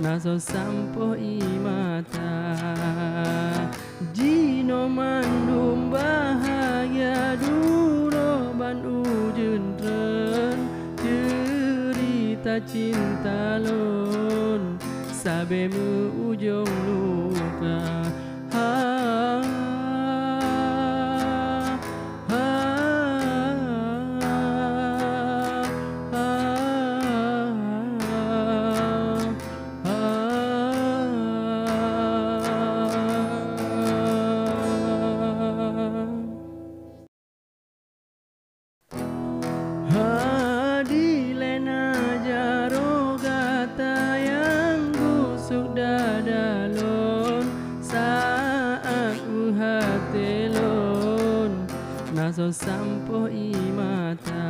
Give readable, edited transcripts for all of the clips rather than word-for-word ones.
naso sampo imata Jino mandum bahagia duro ban ujun tren cerita cinta lon sabemu ujung luka ha Dilena jaro gata yang busuk dadalon saat uhatelon naso sampo imata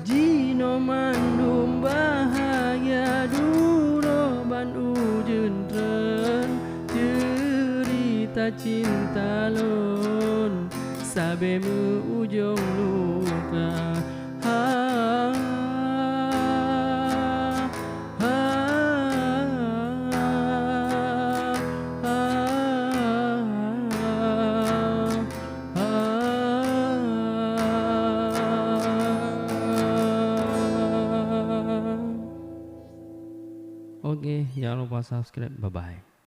Jino mandum bahagia duro ban ujun tren cerita cinta lon sabemu ujung luka ha ha ha Oke, jangan lupa subscribe. Bye bye.